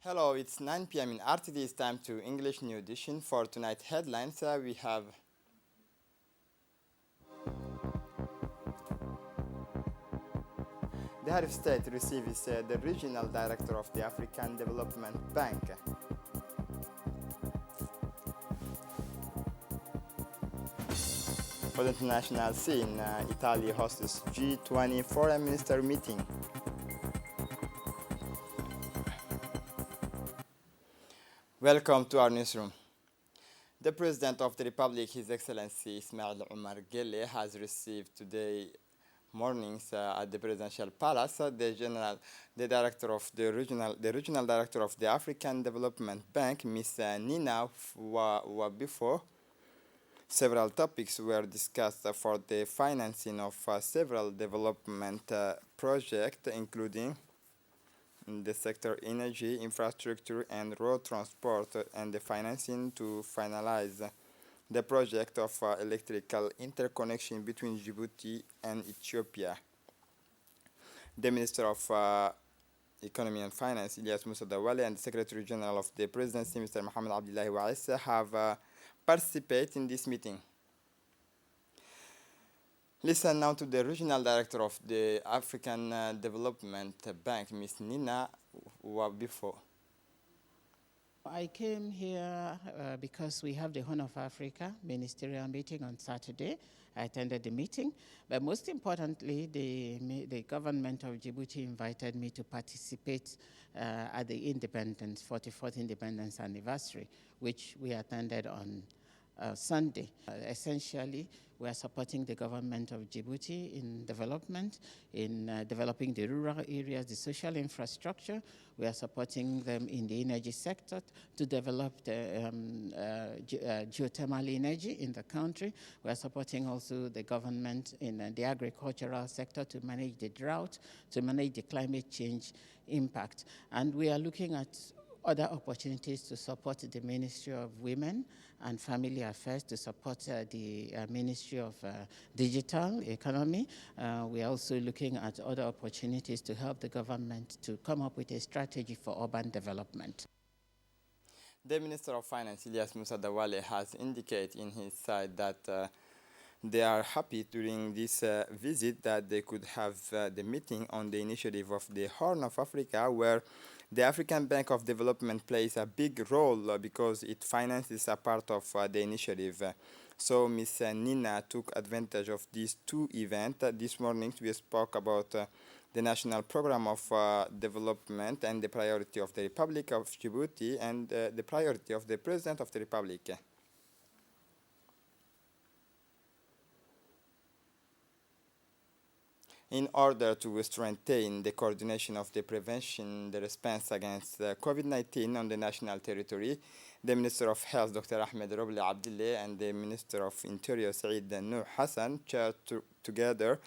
Hello, it's 9 p.m. in RTD. It's time to English New Edition. For tonight's headlines, we have the head of state receives the regional director of the African Development Bank. For the international scene, Italy hosts G20 foreign minister meeting. Welcome to our newsroom. The President of the Republic, His Excellency Ismail Omar Guelleh, has received today mornings at the Presidential Palace the regional director of the African Development Bank, Ms. Nina Wabifo. Several topics were discussed for the financing of several development projects, including in the sector energy, infrastructure, and road transport, and the financing to finalize the project of electrical interconnection between Djibouti and Ethiopia. The Minister of Economy and Finance, Ilyas Moussa Dawale, and the Secretary General of the Presidency, Mr. Mohamed Abdullahi Waissa, have participated in this meeting. Listen now to the Regional Director of the African Development Bank, Ms. Nina Wabifo. I came here because we have the Horn of Africa ministerial meeting on Saturday. I attended the meeting, but most importantly, the government of Djibouti invited me to participate at the 44th independence anniversary, which we attended on Sunday. Essentially, we are supporting the government of Djibouti in development, in developing the rural areas, the social infrastructure. We are supporting them in the energy sector to develop the geothermal energy in the country. We are supporting also the government in the agricultural sector to manage the drought, to manage the climate change impact. And we are looking at other opportunities to support the Ministry of Women and Family Affairs, to support the Ministry of Digital Economy. We are also looking at other opportunities to help the government to come up with a strategy for urban development. The Minister of Finance, Ilyas Moussa Dawale, has indicated in his side that they are happy during this visit that they could have the meeting on the initiative of the Horn of Africa, where the African Bank of Development plays a big role because it finances a part of the initiative. So Ms. Nina took advantage of these two events. This morning we spoke about the national program of development and the priority of the Republic of Djibouti and the priority of the President of the Republic. In order to strengthen the coordination of the prevention, the response against COVID-19 on the national territory, the Minister of Health, Dr. Ahmed Robli Abdillah, and the Minister of Interior, Saeed Nuh Hassan, chaired together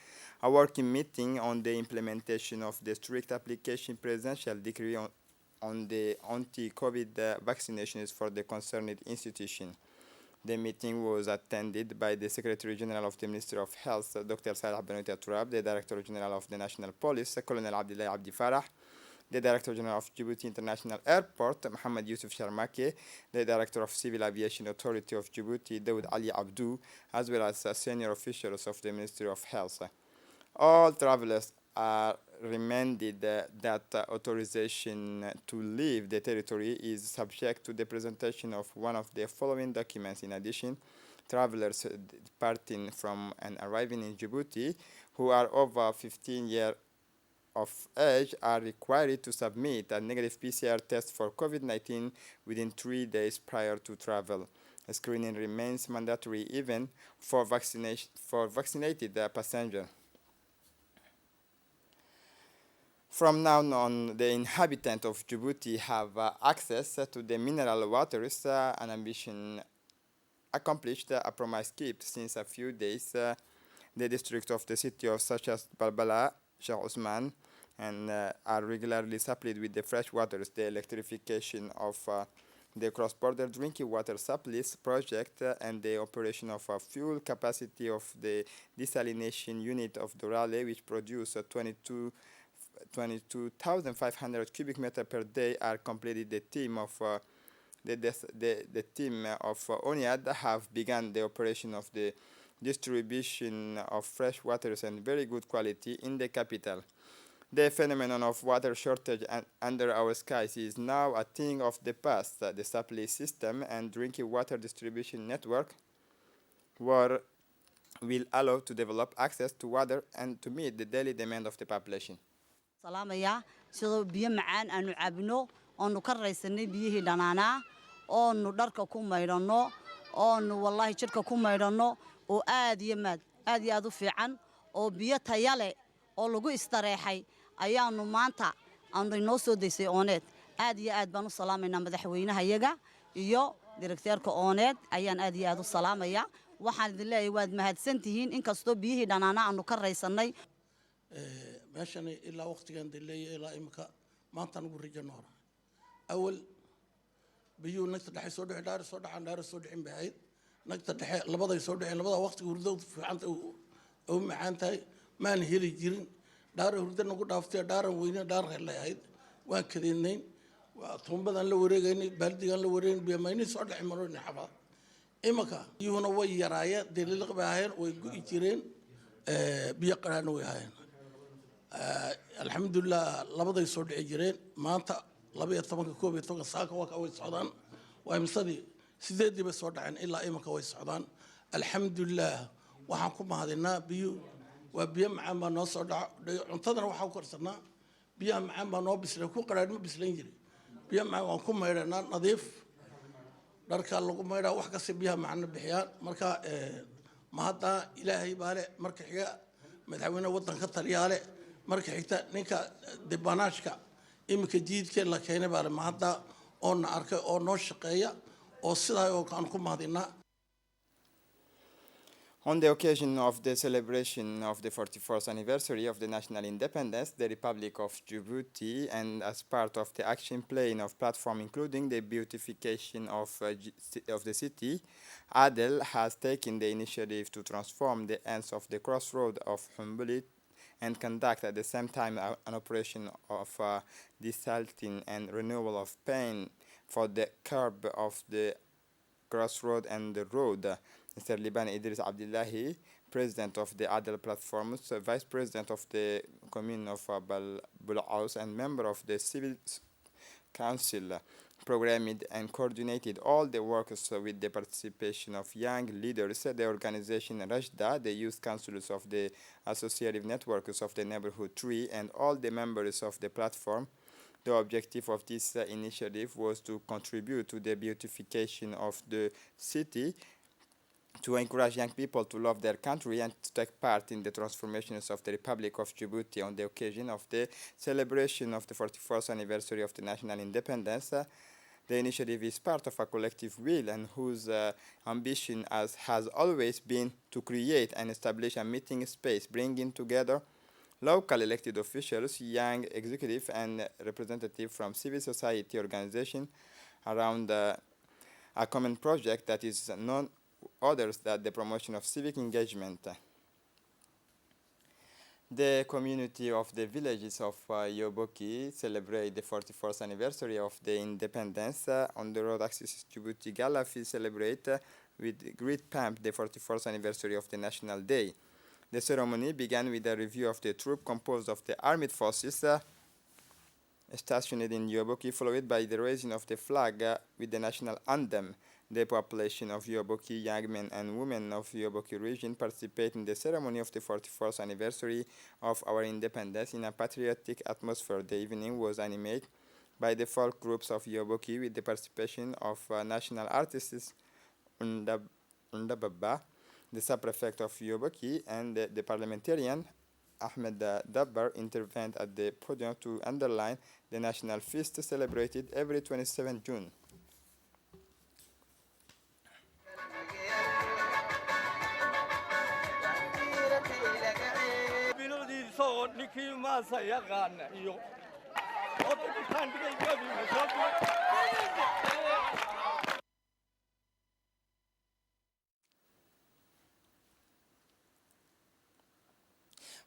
a working meeting on the implementation of the strict application presidential decree on the anti-COVID vaccinations for the concerned institution. The meeting was attended by the Secretary General of the Ministry of Health, Dr. Salah Benoita Turab, the Director General of the National Police, Colonel Abdullah Abdi Farah, the Director General of Djibouti International Airport, Mohammed Yusuf Sharmake, the Director of Civil Aviation Authority of Djibouti, Daoud Ali Abdou, as well as senior officials of the Ministry of Health. All travelers are reminded that authorization to leave the territory is subject to the presentation of one of the following documents. In addition, travelers departing from and arriving in Djibouti who are over 15 years of age are required to submit a negative PCR test for COVID-19 within 3 days prior to travel. A screening remains mandatory even for vaccinated passengers. From now on, the inhabitants of Djibouti have access to the mineral waters, an ambition accomplished, a promise kept since a few days. The districts of the city of such as Balbala, Sheikh Osman, and are regularly supplied with the fresh waters. The electrification of the cross-border drinking water supplies project and the operation of a fuel capacity of the desalination unit of Dorale, which produces 22,500 cubic meter per day are completed. The team of ONIAD have begun the operation of the distribution of fresh waters and very good quality in the capital. The phenomenon of water shortage under our skies is now a thing of the past. The supply system and drinking water distribution network will allow to develop access to water and to meet the daily demand of the population. salaamaya sidoo biyo macaan aanu cabno oonu ka raysanay biyihii dhanaanaa oonu dharka ku maydhano oonu wallahi jidhka ku maydhano oo aad iyo aad u fiican oo biyo tayo leh oo lagu istareexay ayaanu maanta aanu inoo soo deysay ooneed aad iyo aad baan u salaamaynaa madaxweynaha iyaga iyo direkteerka ooneed ayaan aad iyo aad u salaamaya waxaan idin leeyahay waad mahadsantihiin inkastoo biyihii dhanaanaa aanu ka raysanay meeshani ilaa waqtigan dileeyay ilaa imka maanta ugu rijanoor awal biyuu nagta dhaxay soo dhixi dhaar soo dhicin bahayd nagta dhaxay labaday soo dhicin labada waqtiga hurdada fiicanta oo macaan tahay maan heli jirin dhaar hurda nagu dhaaftay dhaaran weyne dhaar leeyahay waan kadeennay waa tumbadan la wareegaynay baldigan la wareegayn biyamayni soo dhixi maroon xabad imka biyuhuna way yaraayeen daliil qabaayeen way go'i jireen biyo qaraan way hayeen alxamdulillah labaday soo dhici jireen maanta 12 saaka waa way socdaan waa imsadii sideediba soo dhaceen ilaa imka way socdaan alxamdulillah waxaan ku mahadinaa biyo waa biyo macaan baa noo soo dhaco cuntadana waxaan ku karsanaa biyaha macaan baa noo bisleen ku qaraadh ma bisleen jiray biyo macaan waan ku maydhanaa nadiif dharka lagu maydhaa wax kasta biyaha macaan bixiyaan marka mahadda ilaahay baale marka xiga madaxweynaha waddanka taliyaale marka xigta ninka dibanaashka imika jiidka la keenay baale mahadda oo na arkay oo noo shaqeeya oo sidaa oo aan ku mahadinaa. On the occasion of the celebration of the 44th anniversary of the national independence, the Republic of Djibouti, and as part of the action plan of platform including the beautification of the city, ADEL has taken the initiative to transform the ends of the crossroad of Humbulit and conduct at the same time an operation of desalting and renewal of paint for the curb of the crossroad and the road. Mr. Liban Idris Abdullahi, President of the ADEL Platforms, Vice President of the Commune of Bulaus, and member of the Civil Council, programmed and coordinated all the works with the participation of young leaders, the organization Rajda, the youth councils of the associative networks of the neighborhood tree, and all the members of the platform. The objective of this initiative was to contribute to the beautification of the city, to encourage young people to love their country and to take part in the transformations of the Republic of Djibouti on the occasion of the celebration of the 44th anniversary of the national independence. The initiative is part of a collective will and whose ambition has always been to create and establish a meeting space, bringing together local elected officials, young executives, and representatives from civil society organizations around a common project that is none other than the promotion of civic engagement. The community of the villages of Yoboki celebrate the 44th anniversary of the independence. On the road access Djibouti Galafi celebrate with great pomp the 44th anniversary of the National Day. The ceremony began with a review of the troop composed of the armed forces stationed in Yoboki, followed by the raising of the flag with the national anthem. The population of Yoboki, young men and women of Yoboki region, participate in the ceremony of the 44th anniversary of our independence in a patriotic atmosphere. The evening was animated by the folk groups of Yoboki with the participation of national artists Undababa, the sub-prefect of Yoboki, and the parliamentarian Ahmed Dabbar intervened at the podium to underline the national feast celebrated every 27 June.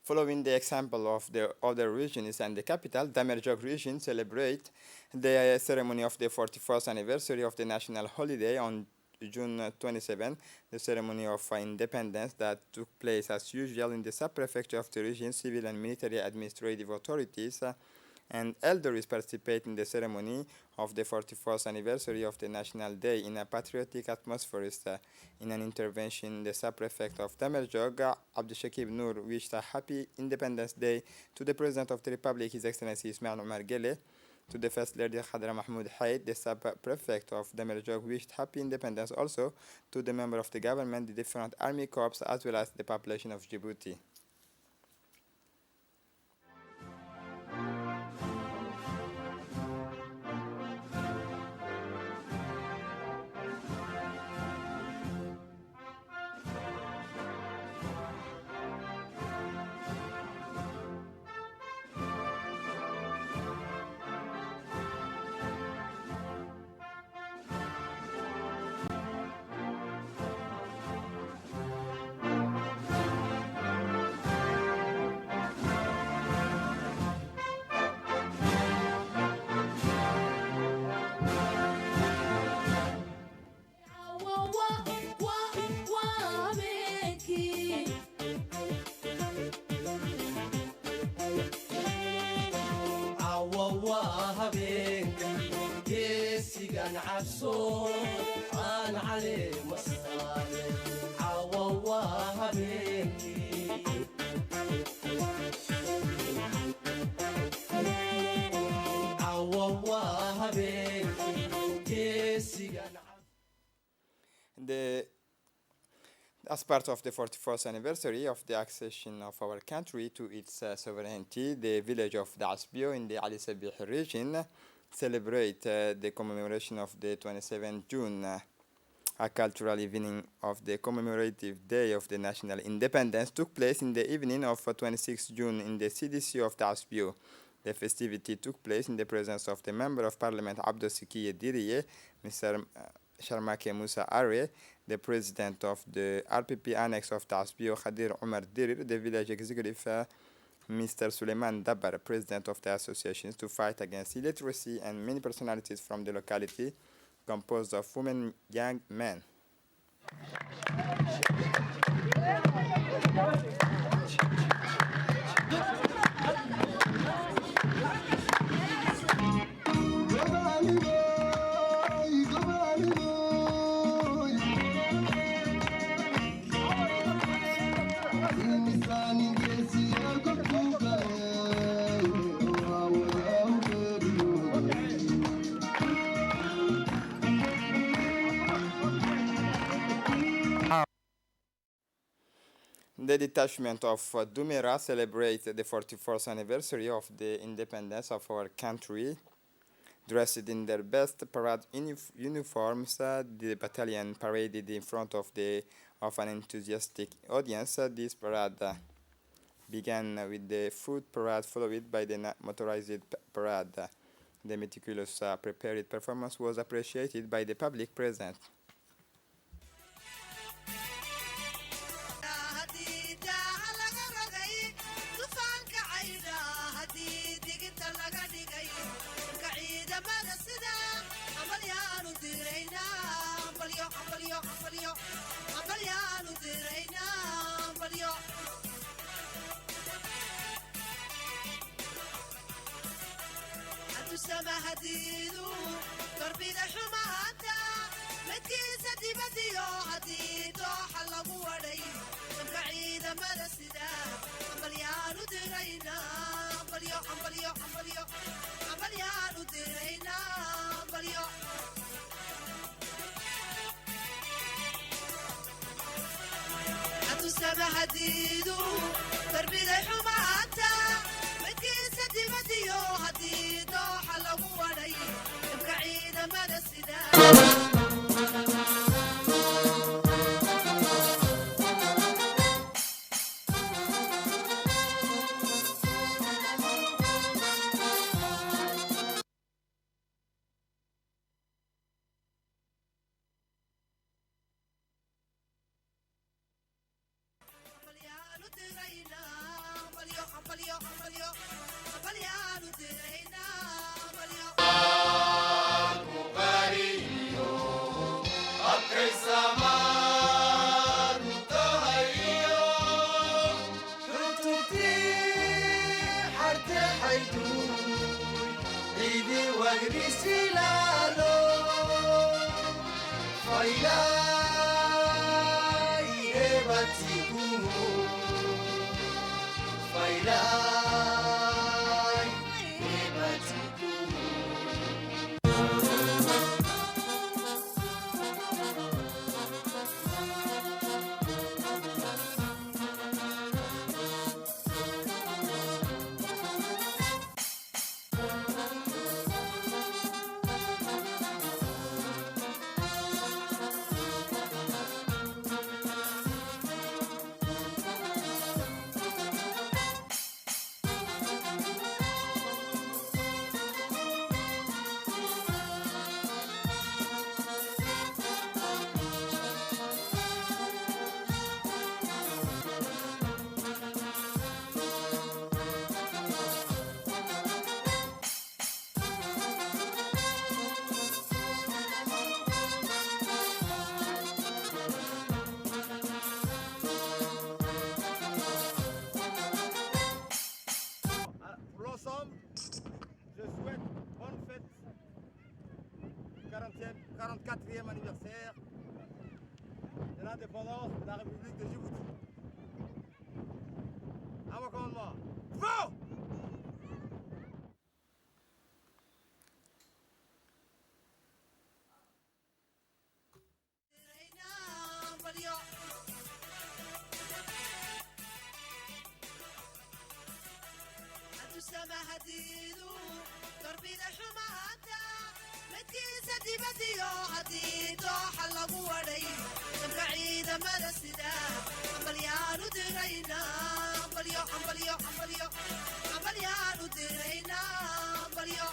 Following the example of the other regions and the capital, Damerjog region celebrate the ceremony of the 41st anniversary of the national holiday on June 27, the ceremony of independence that took place as usual in the sub-prefecture of the region. Civil and military administrative authorities and elders participate in the ceremony of the 41st anniversary of the National Day in a patriotic atmosphere. In an intervention, the sub-prefect of Damerjog, Abdulshakib Noor, wished a happy Independence Day to the President of the Republic, His Excellency Ismail Omar Guelleh. To the First Lady Khadra Mahmoud Haid, the sub-prefect of Damerjog, wished happy independence also to the member of the government, the different army corps, as well as the population of Djibouti. As part of the 41st anniversary of the accession of our country to its sovereignty, the village of Dasbio in the Ali Sabih region celebrate the commemoration of the 27th June, a cultural evening of the commemorative day of the national independence took place in the evening of 26 June in the CDC of Dasbio. The festivity took place in the presence of the Member of Parliament Abdou Sikiye Diriye, Mr. Sharmake Musa Are, the President of the RPP Annex of Dasbio Khadir Omar Dirir, the Village Executive Mr. Suleiman Dabar, President of the associations to fight against illiteracy, and many personalities from the locality composed of women, young men. The detachment of Dumera celebrates the 44th anniversary of the independence of our country. Dressed in their best parade uniforms, the battalion paraded in front of an enthusiastic audience. This parade began with the foot parade, followed by the motorized parade. The meticulous prepared performance was appreciated by the public present. هديدو تربيد حماتا متكيسة دبديو هديدو حلقو ودي بعيدة مرسدا أمبليانو درينا أمبليو أمبليو أمبليو أمبليانو درينا أمبليو أتسمى هديدو تربيد حماتا متكيسة دبديو هديدو حلقو ودي بعيدة مرسدا Pour l'ensemble, je souhaite bonne fête du 44e anniversaire de l'indépendance de la République de Djibouti. À mon commandement. Feu! السما هديدو دربي الحماتا متكيسة دبديو هديدو حلقو وري بعيدة مدى السداد أمبليانو درينا أمبليو أمبليو أمبليو أمبليانو درينا أمبليو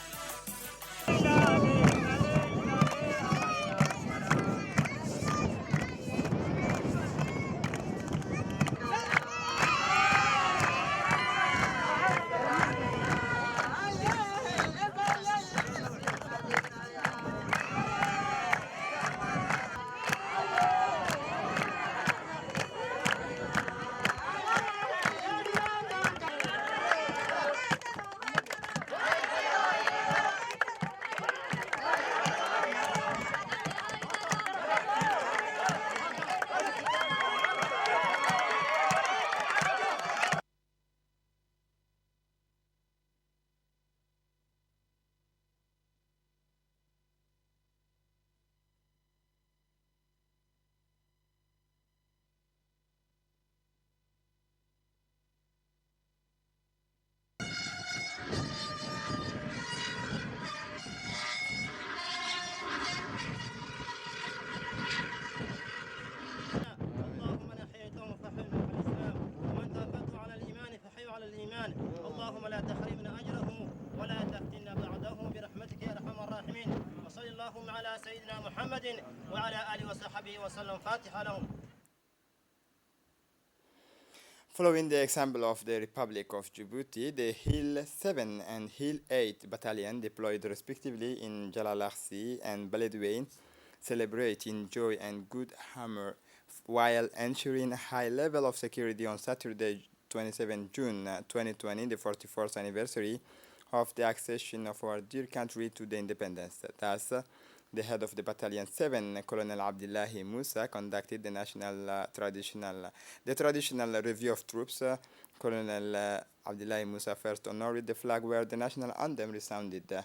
اللهم من احييتهم فحيهم على الاسلام ومن توفيته على الايمان فحيوا على الايمان اللهم لا تحرمنا اجره ولا تفتنا بعده برحمتك يا ارحم الراحمين وصلى اللهم على سيدنا محمد وعلى اله وصحبه وسلم فاتحه لهم. Following the example of the Republic of Djibouti, the Hill 7 and Hill 8 battalion deployed respectively in Jalalaqsi and Beledweyne celebrating joy and good humor while ensuring a high level of security on Saturday, 27 June 2020, the 44th anniversary of the accession of our dear country to the independence. Thus, the head of the Battalion 7, Colonel Abdullahi Musa, conducted the traditional review of troops. Colonel Abdullahi Musa first honored the flag where the national anthem resounded.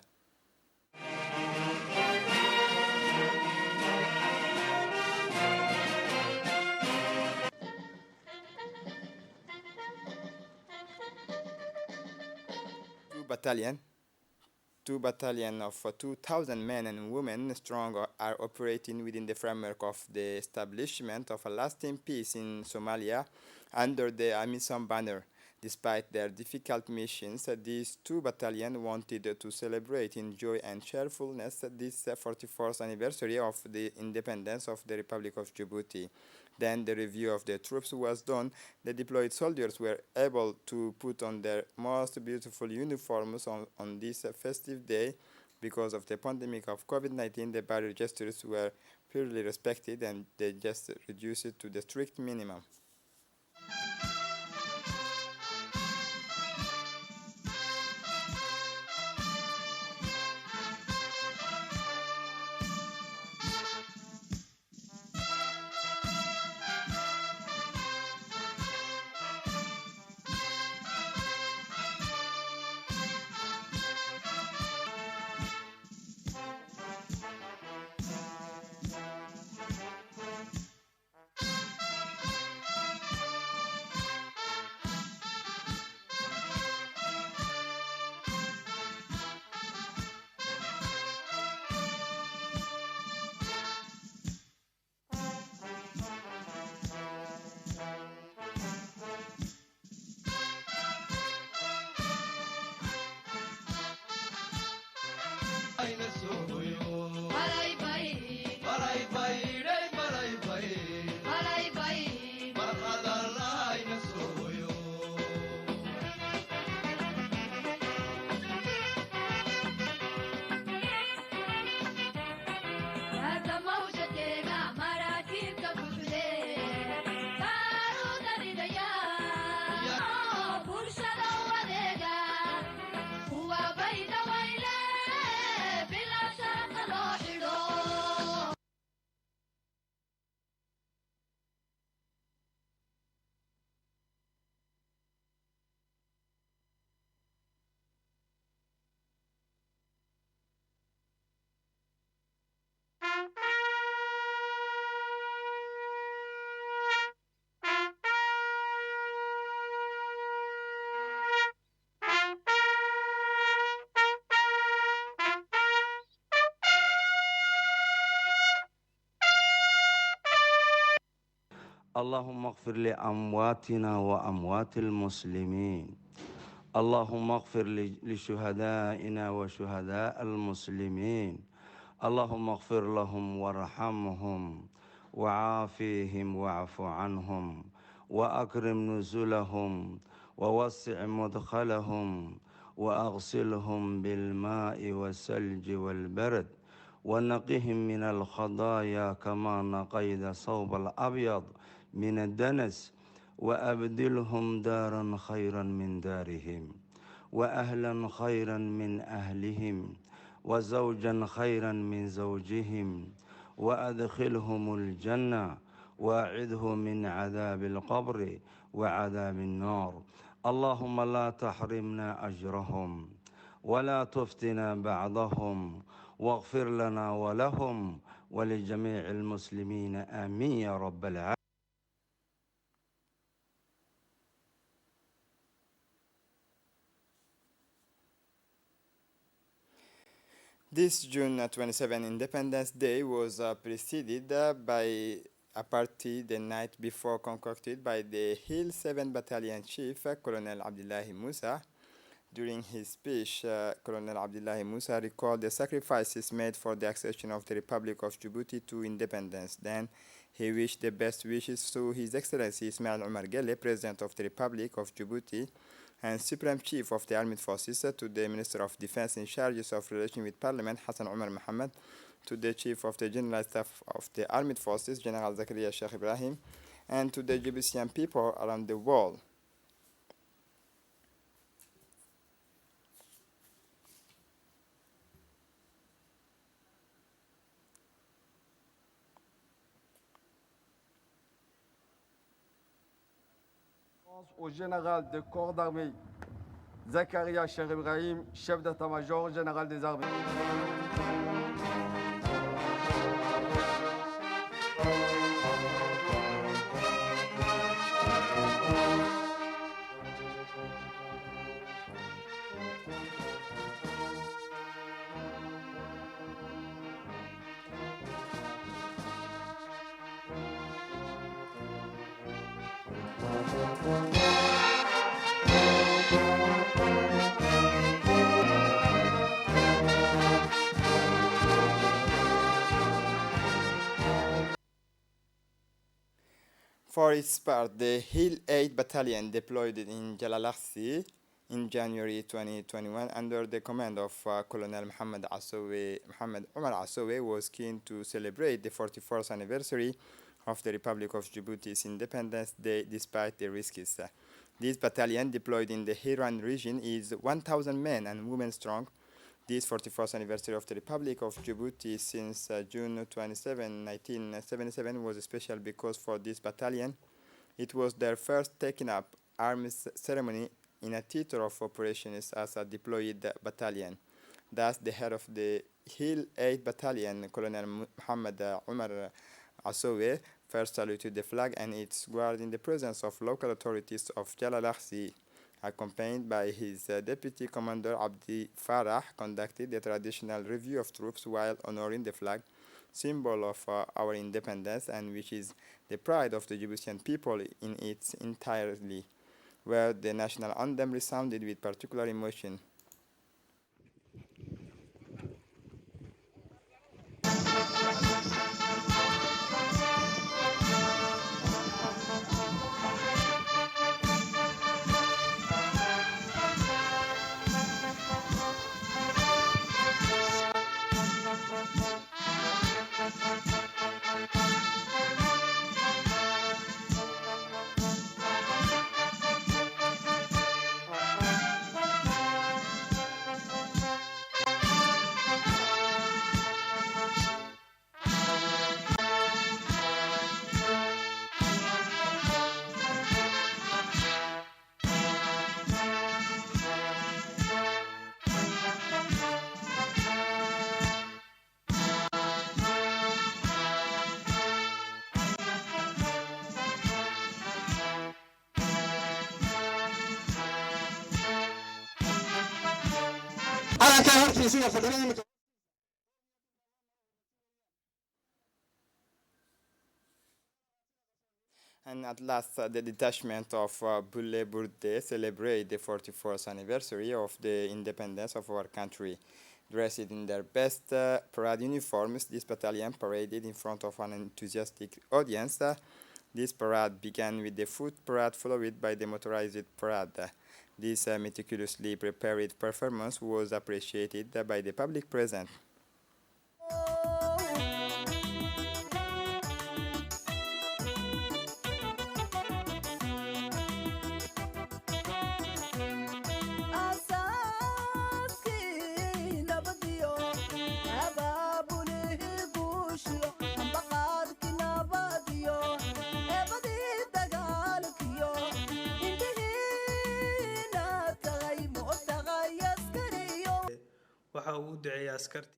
Two battalion of 2,000 men and women strong are operating within the framework of the establishment of a lasting peace in Somalia under the AMISOM banner. Despite their difficult missions, these two battalions wanted to celebrate in joy and cheerfulness this 44th anniversary of the independence of the Republic of Djibouti. Then the review of the troops was done. The deployed soldiers were able to put on their most beautiful uniforms on this festive day. Because of the pandemic of COVID-19, the barrier gestures were purely respected and they just reduced it to the strict minimum. اللهم اغفر لأمواتنا وأموات المسلمين. اللهم اغفر لشهدائنا وشهداء المسلمين. اللهم اغفر لهم وارحمهم وعافيهم واعف عنهم وأكرم نزلهم ووسع مدخلهم وأغسلهم بالماء والثلج والبرد ونقهم من الخطايا كما نقيت الثوب الأبيض من الدنس وأبدلهم دارا خيرا من دارهم وأهلا خيرا من أهلهم وزوجا خيرا من زوجهم وأدخلهم الجنة وأعذه من عذاب القبر وعذاب النار. اللهم لا تحرمنا أجرهم ولا تفتنا بعضهم واغفر لنا ولهم ولجميع المسلمين آمين يا رب العالمين. This June 27 Independence Day was preceded by a party the night before concocted by the Hill 7 Battalion Chief, Colonel Abdullahi Musa. During his speech, Colonel Abdullahi Musa recalled the sacrifices made for the accession of the Republic of Djibouti to independence. Then he wished the best wishes to His Excellency Ismail Omar Guelleh, President of the Republic of Djibouti, and Supreme Chief of the Armed Forces, to the Minister of Defense in charge of relations with Parliament, Hassan Omar Mohammed, to the Chief of the General Staff of the Armed Forces, General Zakaria Sheikh Ibrahim, and to the Djiboutian people around the world. Au général de corps d'armée, Zakaria Cheikh Ibrahim, chef d'état-major général des armées. For its part, the Hill 8 Battalion deployed in Jalalaqsi in January 2021 under the command of Colonel Muhammad Omar Assowe was keen to celebrate the 44th anniversary of the Republic of Djibouti's Independence Day despite the risks. This battalion deployed in the Hiran region is 1,000 men and women strong. This 44th anniversary of the Republic of Djibouti since June 27, 1977 was special because for this battalion, it was their first taking up arms ceremony in a theater of operations as a deployed battalion. Thus, the head of the Hill 8 Battalion, Colonel Muhammad Omar Assowe, first saluted the flag and its guard in the presence of local authorities of Jalalaqsi, accompanied by his deputy commander Abdi Farah, conducted the traditional review of troops while honoring the flag, symbol of our independence and which is the pride of the Djiboutian people in its entirety, where the national anthem resounded with particular emotion. And at last, the detachment of Bulle Burde celebrate the 44th anniversary of the independence of our country. Dressed in their best parade uniforms, this battalion paraded in front of an enthusiastic audience. This parade began with the foot parade followed by the motorized parade. This meticulously prepared performance was appreciated by the public present. waxa uu u duceeyay askartii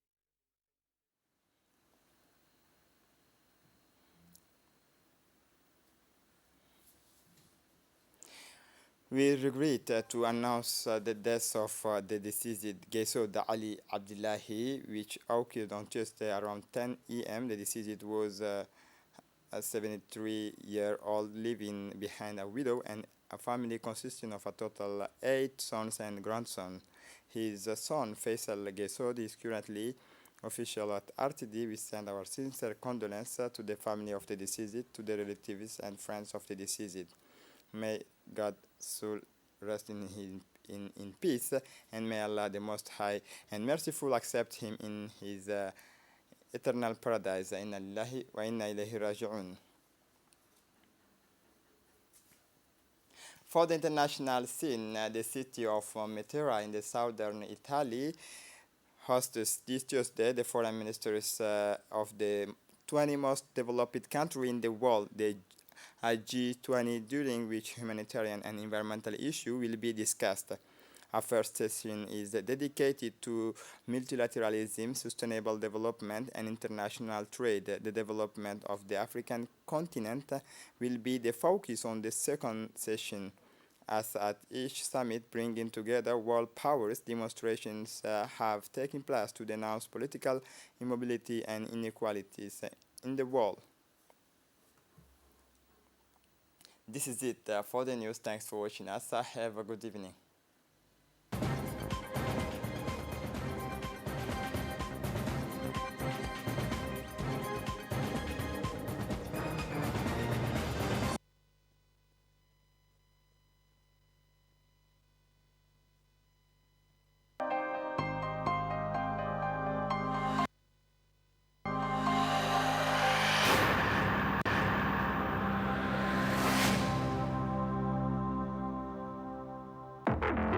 We regret to announce the death of the deceased Gaysoud Ali Abdullahi, which occurred on Tuesday around 10 a.m. The deceased was a 73-year-old living behind a widow and a family consisting of a total 8 sons and grandsons. His son, Faisal Gaysoud, is currently official at RTD. We send our sincere condolences to the family of the deceased, to the relatives and friends of the deceased. May God's soul rest in peace, and may Allah the Most High and Merciful accept him in his eternal paradise. Inna lillahi wa inna ilayhi raji'un. For the international scene, the city of Matera in the southern Italy hosts this Tuesday the foreign ministers of the 20 most developed country in the world, the G20, during which humanitarian and environmental issues will be discussed. Our first session is dedicated to multilateralism, sustainable development, and international trade. The development of the African continent will be the focus on the second session. As at each summit bringing together world powers, demonstrations have taken place to denounce political immobility and inequalities in the world. This is it for the news. Thanks for watching us. Have a good evening. you.